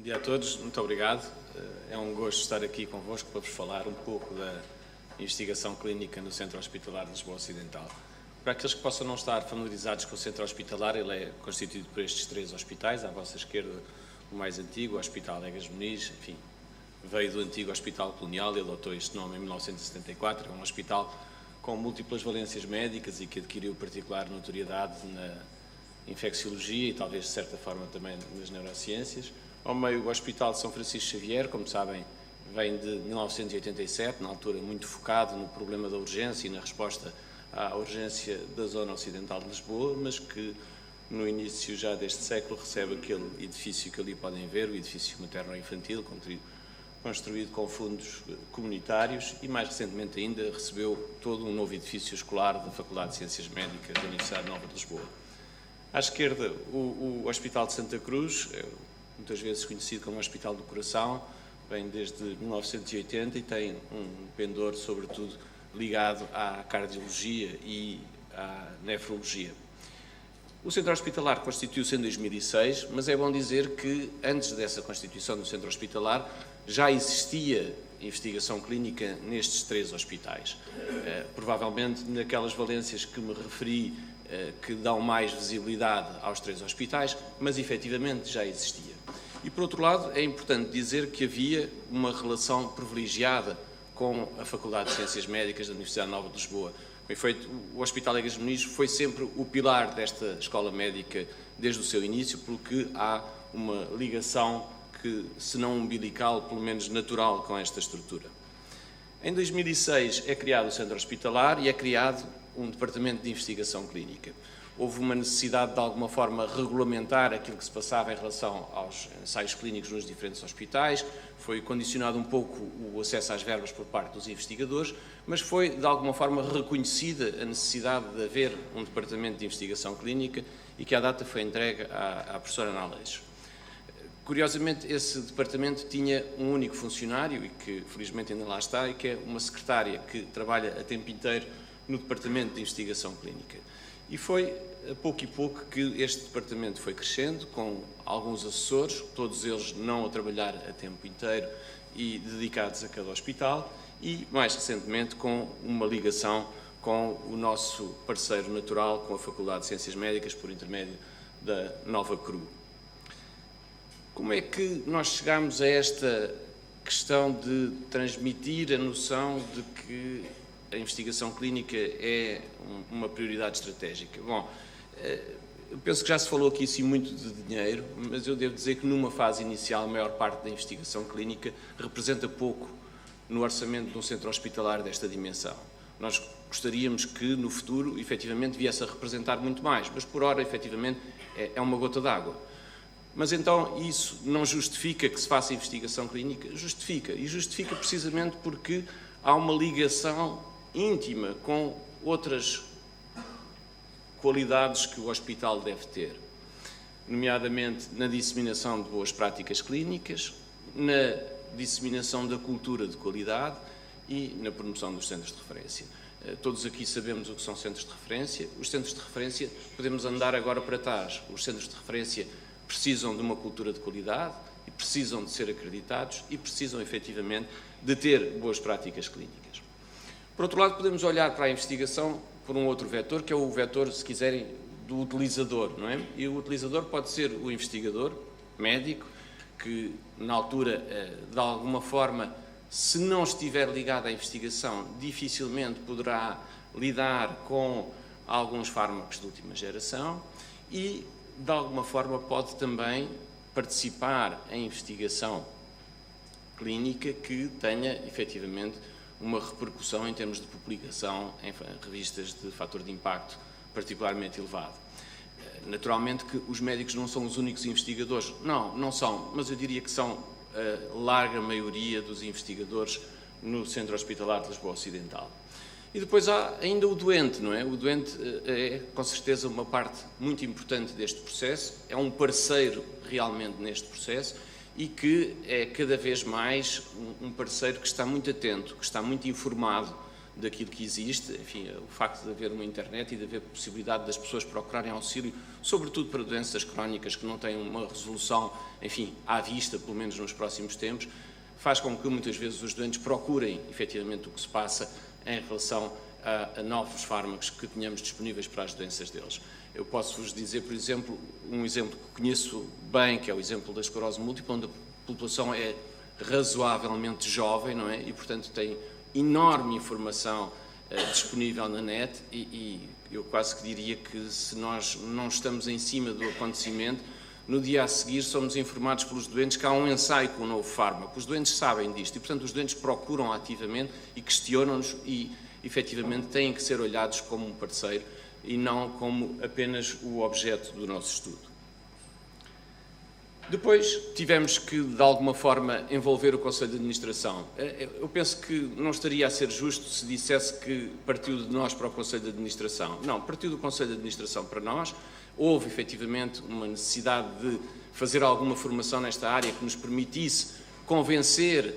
Bom dia a todos, muito obrigado. É um gosto estar aqui convosco para vos falar um pouco da investigação clínica no Centro Hospitalar de Lisboa Ocidental. Para aqueles que possam não estar familiarizados com o Centro Hospitalar, ele é constituído por estes três hospitais. À vossa esquerda, o mais antigo, o Hospital Egas Muniz, enfim, veio do antigo Hospital Colonial e adotou este nome em 1974. É um hospital com múltiplas valências médicas e que adquiriu particular notoriedade na infecciologia e talvez de certa forma também nas neurociências. Ao meio, o Hospital de São Francisco Xavier, como sabem, vem de 1987, na altura muito focado no problema da urgência e na resposta à urgência da zona ocidental de Lisboa, mas que no início já deste século recebe aquele edifício que ali podem ver, o edifício materno-infantil, construído com fundos comunitários, e mais recentemente ainda recebeu todo um novo edifício escolar da Faculdade de Ciências Médicas da Universidade Nova de Lisboa. À esquerda, o Hospital de Santa Cruz, muitas vezes conhecido como Hospital do Coração, vem desde 1980 e tem um pendor, sobretudo, ligado à cardiologia e à nefrologia. O Centro Hospitalar constituiu-se em 2006, mas é bom dizer que, antes dessa constituição do Centro Hospitalar, já existia investigação clínica nestes três hospitais. Provavelmente naquelas valências que me referi, que dão mais visibilidade aos três hospitais, mas efetivamente já existia. E, por outro lado, é importante dizer que havia uma relação privilegiada com a Faculdade de Ciências Médicas da Universidade Nova de Lisboa. Com efeito, o Hospital Egas Muniz foi sempre o pilar desta escola médica desde o seu início, porque há uma ligação que, se não umbilical, pelo menos natural com esta estrutura. Em 2006 é criado o Centro Hospitalar e é criado um departamento de investigação clínica. Houve uma necessidade de alguma forma regulamentar aquilo que se passava em relação aos ensaios clínicos nos diferentes hospitais, foi condicionado um pouco o acesso às verbas por parte dos investigadores, mas foi de alguma forma reconhecida a necessidade de haver um departamento de investigação clínica e que à data foi entregue à professora Ana Aleixo. Curiosamente, esse departamento tinha um único funcionário e que felizmente ainda lá está, e que é uma secretária que trabalha a tempo inteiro no Departamento de Investigação Clínica. E foi a pouco e pouco que este departamento foi crescendo, com alguns assessores, todos eles não a trabalhar a tempo inteiro e dedicados a cada hospital, e mais recentemente com uma ligação com o nosso parceiro natural, com a Faculdade de Ciências Médicas, por intermédio da Nova CRU. Como é que nós chegamos a esta questão de transmitir a noção de que a investigação clínica é uma prioridade estratégica? Bom, eu penso que já se falou aqui sim muito de dinheiro, mas eu devo dizer que numa fase inicial a maior parte da investigação clínica representa pouco no orçamento de um centro hospitalar desta dimensão. Nós gostaríamos que no futuro efetivamente viesse a representar muito mais, mas por hora efetivamente é uma gota d'água. Mas então isso não justifica que se faça investigação clínica? Justifica, e justifica precisamente porque há uma ligação íntima com outras qualidades que o hospital deve ter, nomeadamente na disseminação de boas práticas clínicas, na disseminação da cultura de qualidade e na promoção dos centros de referência. Todos aqui sabemos o que são centros de referência. Os centros de referência, podemos andar agora para trás, os centros de referência precisam de uma cultura de qualidade e precisam de ser acreditados e precisam efetivamente de ter boas práticas clínicas. Por outro lado, podemos olhar para a investigação por um outro vetor, que é o vetor, se quiserem, do utilizador, não é? E o utilizador pode ser o investigador, médico, que na altura, de alguma forma, se não estiver ligado à investigação, dificilmente poderá lidar com alguns fármacos de última geração e, de alguma forma, pode também participar em investigação clínica que tenha, efetivamente, uma repercussão em termos de publicação em revistas de fator de impacto particularmente elevado. Naturalmente que os médicos não são os únicos investigadores. Não são, mas eu diria que são a larga maioria dos investigadores no Centro Hospitalar de Lisboa Ocidental. E depois há ainda o doente, não é? O doente é, com certeza, uma parte muito importante deste processo, é um parceiro realmente neste processo e que é cada vez mais um parceiro que está muito atento, que está muito informado daquilo que existe, enfim, o facto de haver uma internet e de haver possibilidade das pessoas procurarem auxílio, sobretudo para doenças crónicas que não têm uma resolução, enfim, à vista, pelo menos nos próximos tempos, faz com que muitas vezes os doentes procurem efetivamente o que se passa em relação a novos fármacos que tenhamos disponíveis para as doenças deles. Eu posso-vos dizer, por exemplo, um exemplo que conheço bem, que é o exemplo da esclerose múltipla, onde a população é razoavelmente jovem, não é? E, portanto, tem enorme informação disponível na net e eu quase que diria que se nós não estamos em cima do acontecimento, no dia a seguir somos informados pelos doentes que há um ensaio com o novo fármaco. Os doentes sabem disto e, portanto, os doentes procuram ativamente e questionam-nos e, efetivamente, têm que ser olhados como um parceiro e não como apenas o objeto do nosso estudo. Depois tivemos que, de alguma forma, envolver o Conselho de Administração. Eu penso que não estaria a ser justo se dissesse que partiu de nós para o Conselho de Administração. Não, partiu do Conselho de Administração para nós. Houve, efetivamente, uma necessidade de fazer alguma formação nesta área que nos permitisse convencer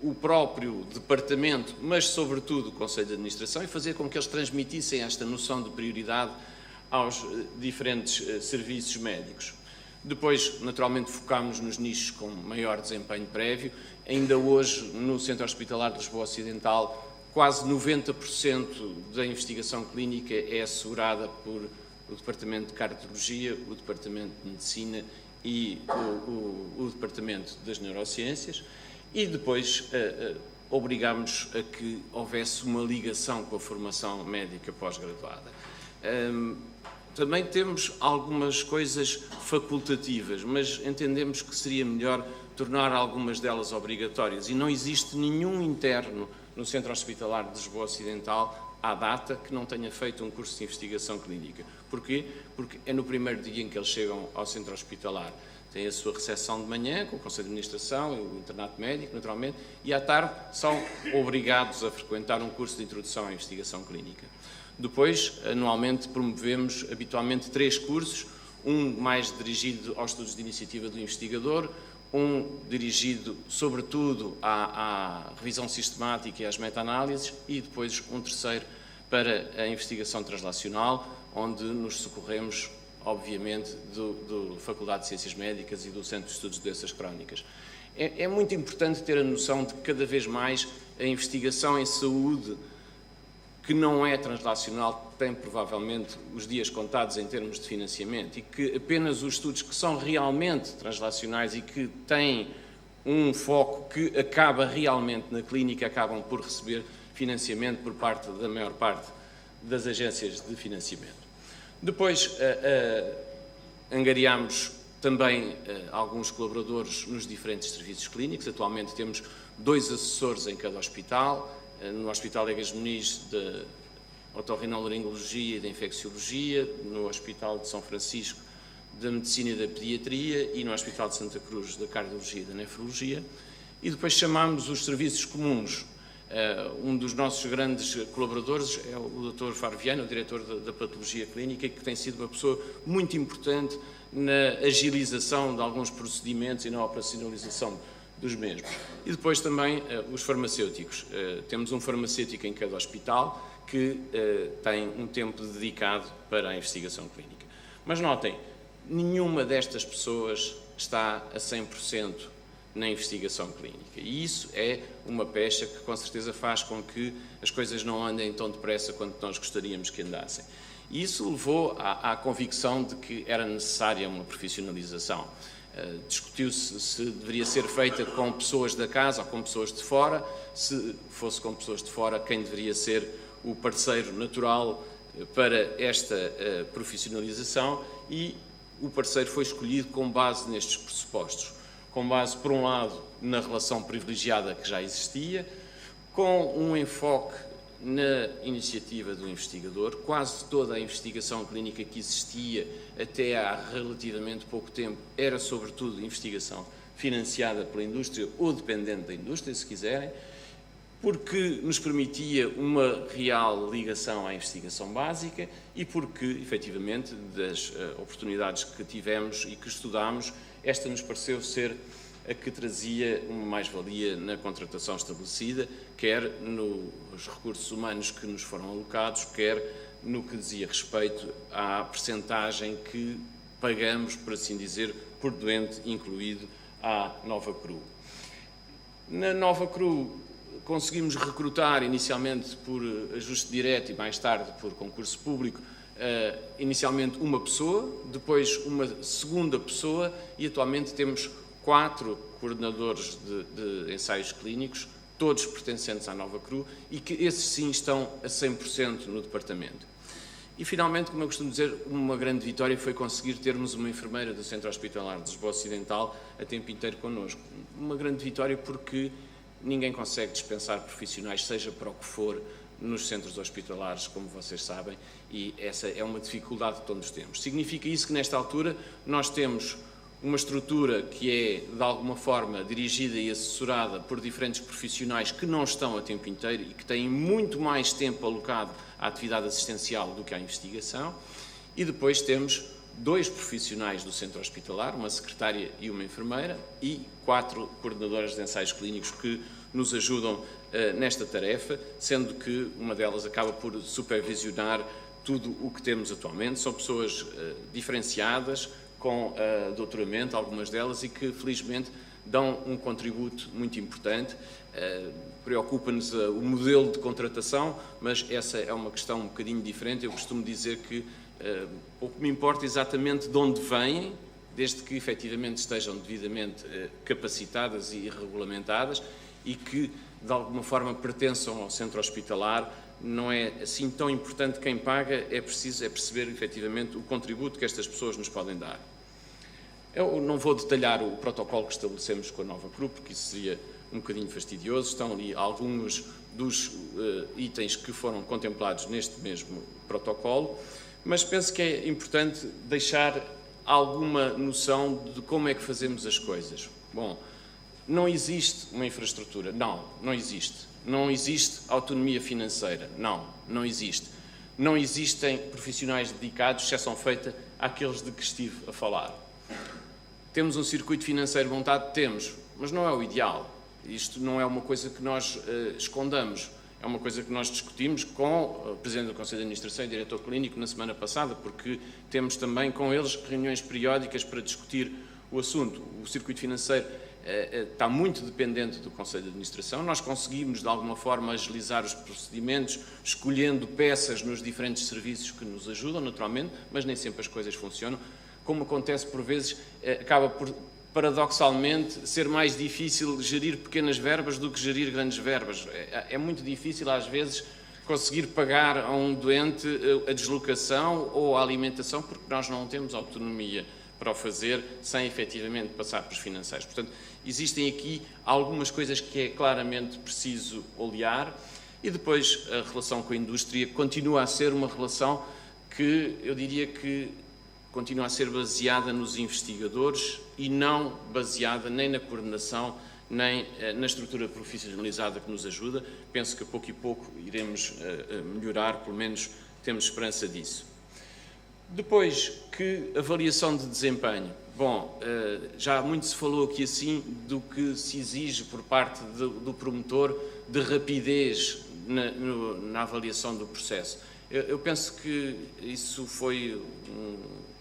o próprio departamento, mas, sobretudo, o Conselho de Administração, e fazer com que eles transmitissem esta noção de prioridade aos diferentes serviços médicos. Depois, naturalmente, focámos nos nichos com maior desempenho prévio. Ainda hoje, no Centro Hospitalar de Lisboa Ocidental, quase 90% da investigação clínica é assegurada por o Departamento de Cardiologia, o Departamento de Medicina e o Departamento das Neurociências. E depois obrigámos a que houvesse uma ligação com a formação médica pós-graduada. Também temos algumas coisas facultativas, mas entendemos que seria melhor tornar algumas delas obrigatórias. E não existe nenhum interno no Centro Hospitalar de Lisboa Ocidental, à data, que não tenha feito um curso de investigação clínica. Porquê? Porque é no primeiro dia em que eles chegam ao Centro Hospitalar. Têm a sua recepção de manhã, com o Conselho de Administração e o internato médico, naturalmente, e à tarde são obrigados a frequentar um curso de introdução à investigação clínica. Depois, anualmente, promovemos habitualmente 3 cursos, um mais dirigido aos estudos de iniciativa do investigador, um dirigido, sobretudo, à revisão sistemática e às meta-análises, e depois um terceiro para a investigação translacional, onde nos socorremos, obviamente, da Faculdade de Ciências Médicas e do Centro de Estudos de Doenças Crónicas. É muito importante ter a noção de que, cada vez mais, a investigação em saúde, que não é translacional, tem provavelmente os dias contados em termos de financiamento e que apenas os estudos que são realmente translacionais e que têm um foco que acaba realmente na clínica acabam por receber financiamento por parte da maior parte das agências de financiamento. Depois angariámos também alguns colaboradores nos diferentes serviços clínicos. Atualmente temos 2 assessores em cada hospital. No Hospital Egas Muniz de Otorrinolaringologia e de Infecciologia, no Hospital de São Francisco da Medicina e da Pediatria e no Hospital de Santa Cruz da Cardiologia e da Nefrologia. E depois chamámos os serviços comuns. Um dos nossos grandes colaboradores é o Dr. Faro Viana, o diretor da Patologia Clínica, que tem sido uma pessoa muito importante na agilização de alguns procedimentos e na operacionalização dos mesmos. E depois também os farmacêuticos. Temos um farmacêutico em cada hospital que tem um tempo dedicado para a investigação clínica. Mas notem, nenhuma destas pessoas está a 100% na investigação clínica. E isso é uma pecha que com certeza faz com que as coisas não andem tão depressa quanto nós gostaríamos que andassem. E isso levou à convicção de que era necessária uma profissionalização. Discutiu-se se deveria ser feita com pessoas da casa ou com pessoas de fora. Se fosse com pessoas de fora, quem deveria ser o parceiro natural para esta profissionalização? E o parceiro foi escolhido com base nestes pressupostos. Com base, por um lado, na relação privilegiada que já existia, com um enfoque na iniciativa do investigador. Quase toda a investigação clínica que existia até há relativamente pouco tempo era, sobretudo, investigação financiada pela indústria ou dependente da indústria, se quiserem, porque nos permitia uma real ligação à investigação básica e porque, efetivamente, das oportunidades que tivemos e que estudámos, esta nos pareceu ser a que trazia uma mais-valia na contratação estabelecida, quer nos recursos humanos que nos foram alocados, quer no que dizia respeito à percentagem que pagamos, por assim dizer, por doente incluído à Nova Cru. Na Nova Cru conseguimos recrutar inicialmente por ajuste direto e mais tarde por concurso público, inicialmente uma pessoa, depois uma segunda pessoa e atualmente temos 4 coordenadores de ensaios clínicos, todos pertencentes à Nova Cru e que esses sim estão a 100% no departamento. E finalmente, como eu costumo dizer, uma grande vitória foi conseguir termos uma enfermeira do Centro Hospitalar de Lisboa Ocidental a tempo inteiro connosco. Uma grande vitória porque ninguém consegue dispensar profissionais, seja para o que for, nos centros hospitalares, como vocês sabem, e essa é uma dificuldade que todos temos. Significa isso que, nesta altura, nós temos uma estrutura que é, de alguma forma, dirigida e assessorada por diferentes profissionais que não estão a tempo inteiro e que têm muito mais tempo alocado à atividade assistencial do que à investigação. E depois temos 2 profissionais do centro hospitalar, uma secretária e uma enfermeira, e 4 coordenadoras de ensaios clínicos que nos ajudam nesta tarefa, sendo que uma delas acaba por supervisionar tudo o que temos atualmente. São pessoas diferenciadas, com doutoramento, algumas delas, e que felizmente dão um contributo muito importante. Preocupa-nos o modelo de contratação, mas essa é uma questão um bocadinho diferente. Eu costumo dizer que pouco me importa exatamente de onde vêm, desde que efetivamente estejam devidamente capacitadas e regulamentadas e que de alguma forma pertençam ao centro hospitalar. Não é assim tão importante quem paga, é preciso perceber efetivamente o contributo que estas pessoas nos podem dar. Eu não vou detalhar o protocolo que estabelecemos com a Nova Cru, porque isso seria um bocadinho fastidioso. Estão ali alguns dos itens que foram contemplados neste mesmo protocolo, mas penso que é importante deixar alguma noção de como é que fazemos as coisas. Bom, não existe uma infraestrutura, não existe. Não existe autonomia financeira, não existe. Não existem profissionais dedicados, exceção feita àqueles de que estive a falar. Temos um circuito financeiro montado? Temos, mas não é o ideal. Isto não é uma coisa que nós escondamos, é uma coisa que nós discutimos com o Presidente do Conselho de Administração e Diretor Clínico na semana passada, porque temos também com eles reuniões periódicas para discutir o assunto. O circuito financeiro está muito dependente do Conselho de Administração. Nós conseguimos, de alguma forma, agilizar os procedimentos, escolhendo peças nos diferentes serviços que nos ajudam, naturalmente, mas nem sempre as coisas funcionam. Como acontece por vezes, acaba por, paradoxalmente, ser mais difícil gerir pequenas verbas do que gerir grandes verbas. É muito difícil, às vezes, conseguir pagar a um doente a deslocação ou a alimentação, porque nós não temos autonomia para o fazer sem efetivamente passar pelos financeiros. Portanto, existem aqui algumas coisas que é claramente preciso olhar e depois a relação com a indústria continua a ser uma relação que eu diria que continua a ser baseada nos investigadores e não baseada nem na coordenação nem na estrutura profissionalizada que nos ajuda. Penso que a pouco iremos melhorar, pelo menos temos esperança disso. Depois, que avaliação de desempenho? Bom, já muito se falou aqui assim do que se exige por parte do promotor de rapidez na avaliação do processo. Eu penso que isso foi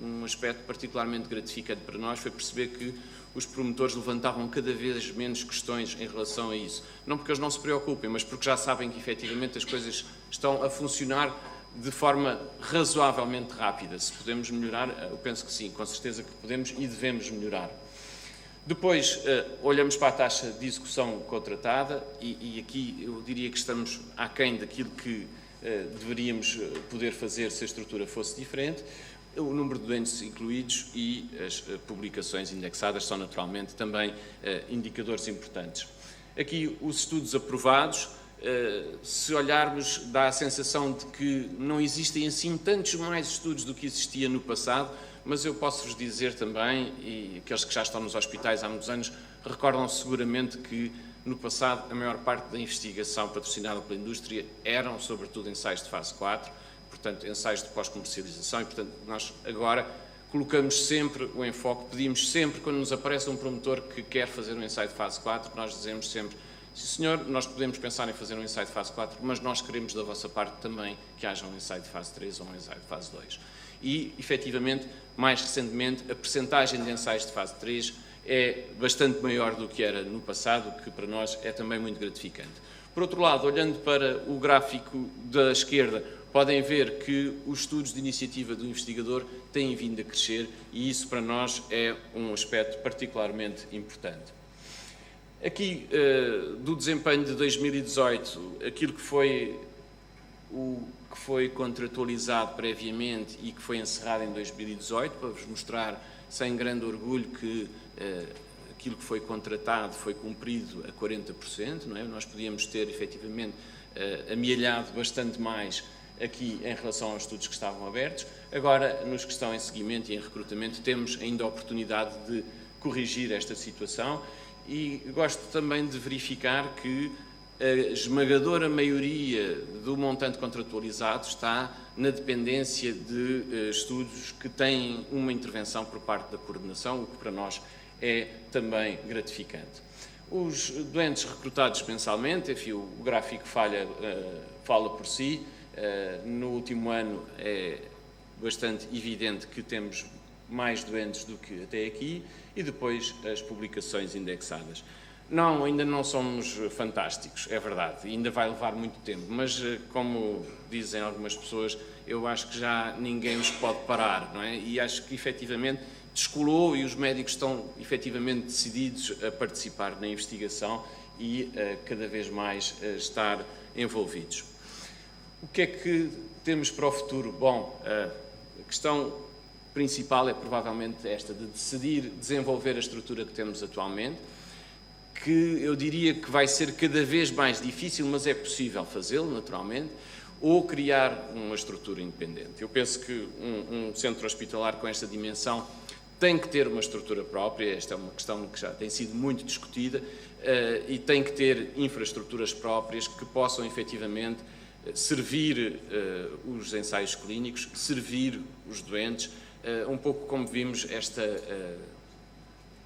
um aspecto particularmente gratificante para nós, foi perceber que os promotores levantavam cada vez menos questões em relação a isso. Não porque eles não se preocupem, mas porque já sabem que efetivamente as coisas estão a funcionar de forma razoavelmente rápida. Se podemos melhorar, eu penso que sim, com certeza que podemos e devemos melhorar. Depois, olhamos para a taxa de execução contratada e aqui eu diria que estamos aquém daquilo que deveríamos poder fazer se a estrutura fosse diferente. O número de doentes incluídos e as publicações indexadas são naturalmente também indicadores importantes. Aqui os estudos aprovados, se olharmos, dá a sensação de que não existem assim tantos mais estudos do que existia no passado, mas eu posso-vos dizer também, e aqueles que já estão nos hospitais há muitos anos, recordam seguramente que no passado a maior parte da investigação patrocinada pela indústria eram sobretudo ensaios de fase 4, portanto ensaios de pós-comercialização e portanto nós agora colocamos sempre o enfoque, pedimos sempre, quando nos aparece um promotor que quer fazer um ensaio de fase 4, nós dizemos sempre: sim senhor, nós podemos pensar em fazer um ensaio de fase 4, mas nós queremos da vossa parte também que haja um ensaio de fase 3 ou um ensaio de fase 2. E, efetivamente, mais recentemente, a percentagem de ensaios de fase 3 é bastante maior do que era no passado, o que para nós é também muito gratificante. Por outro lado, olhando para o gráfico da esquerda, podem ver que os estudos de iniciativa do investigador têm vindo a crescer e isso para nós é um aspecto particularmente importante. Aqui, do desempenho de 2018, aquilo que foi contratualizado previamente e que foi encerrado em 2018, para vos mostrar sem grande orgulho que aquilo que foi contratado foi cumprido a 40%, não é? Nós podíamos ter, efetivamente, amealhado bastante mais aqui em relação aos estudos que estavam abertos. Agora, nos que estão em seguimento e em recrutamento, temos ainda a oportunidade de corrigir esta situação e gosto também de verificar que a esmagadora maioria do montante contratualizado está na dependência de estudos que têm uma intervenção por parte da coordenação, o que para nós é também gratificante. Os doentes recrutados mensalmente, enfim, o gráfico fala por si. No último ano é bastante evidente que temos mais doentes do que até aqui e depois as publicações indexadas. Não, ainda não somos fantásticos, é verdade, ainda vai levar muito tempo, mas como dizem algumas pessoas, eu acho que já ninguém os pode parar, não é? E acho que efetivamente descolou e os médicos estão efetivamente decididos a participar na investigação e cada vez mais a estar envolvidos. O que é que temos para o futuro? Bom, a questão principal é provavelmente esta, de decidir desenvolver a estrutura que temos atualmente, que eu diria que vai ser cada vez mais difícil, mas é possível fazê-lo, naturalmente, ou criar uma estrutura independente. Eu penso que um centro hospitalar com esta dimensão tem que ter uma estrutura própria, esta é uma questão que já tem sido muito discutida, e tem que ter infraestruturas próprias que possam efetivamente servir os ensaios clínicos, servir os doentes, um pouco como vimos esta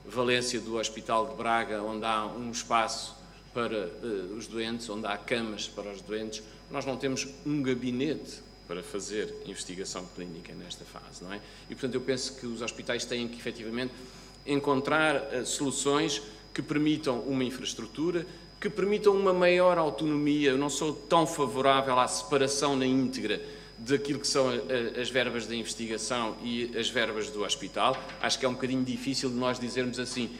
valência do Hospital de Braga, onde há um espaço para os doentes, onde há camas para os doentes. Nós não temos um gabinete para fazer investigação clínica nesta fase, não é? E, portanto, eu penso que os hospitais têm que, efetivamente, encontrar soluções que permitam uma infraestrutura, que permitam uma maior autonomia. Eu não sou tão favorável à separação na íntegra daquilo que são as verbas da investigação e as verbas do hospital. Acho que é um bocadinho difícil de nós dizermos assim: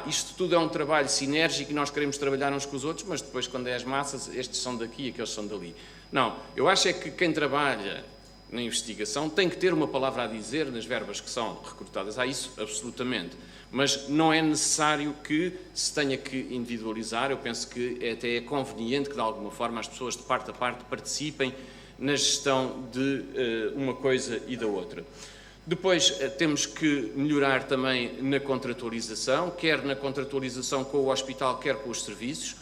isto tudo é um trabalho sinérgico e nós queremos trabalhar uns com os outros, mas depois, quando é as massas, estes são daqui e aqueles são dali. Não, eu acho é que quem trabalha na investigação tem que ter uma palavra a dizer nas verbas que são recrutadas. Há isso, absolutamente. Mas não é necessário que se tenha que individualizar. Eu penso que até é conveniente que, de alguma forma, as pessoas de parte a parte participem na gestão de uma coisa e da outra. Depois temos que melhorar também na contratualização, quer na contratualização com o hospital, quer com os serviços,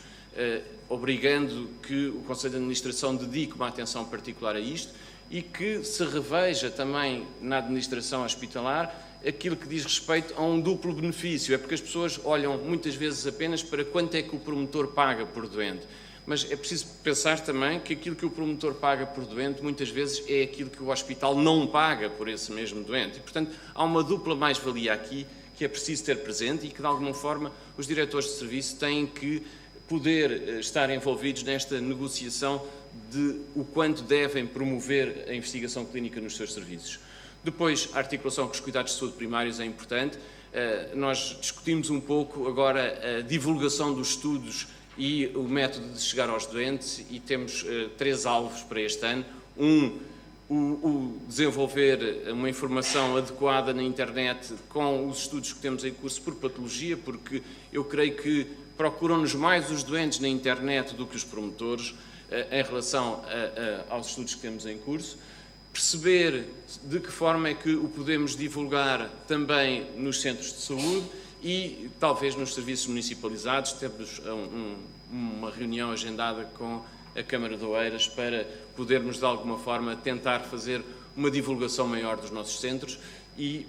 obrigando que o Conselho de Administração dedique uma atenção particular a isto e que se reveja também na administração hospitalar aquilo que diz respeito a um duplo benefício. É porque as pessoas olham muitas vezes apenas para quanto é que o promotor paga por doente. Mas é preciso pensar também que aquilo que o promotor paga por doente, muitas vezes é aquilo que o hospital não paga por esse mesmo doente. E, portanto, há uma dupla mais-valia aqui que é preciso ter presente e que, de alguma forma, os diretores de serviço têm que poder estar envolvidos nesta negociação de o quanto devem promover a investigação clínica nos seus serviços. Depois, a articulação com os cuidados de saúde primários é importante. Nós discutimos um pouco agora a divulgação dos estudos e o método de chegar aos doentes e temos 3 alvos para este ano. O desenvolver uma informação adequada na internet com os estudos que temos em curso por patologia, porque eu creio que procuram-nos mais os doentes na internet do que os promotores em relação aos estudos que temos em curso. Perceber de que forma é que o podemos divulgar também nos centros de saúde e talvez nos serviços municipalizados. Temos uma reunião agendada com a Câmara de Oeiras para podermos de alguma forma tentar fazer uma divulgação maior dos nossos centros e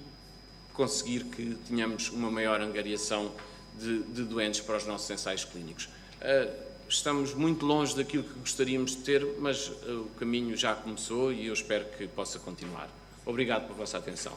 conseguir que tenhamos uma maior angariação de doentes para os nossos ensaios clínicos. Estamos muito longe daquilo que gostaríamos de ter, mas o caminho já começou e eu espero que possa continuar. Obrigado pela vossa atenção.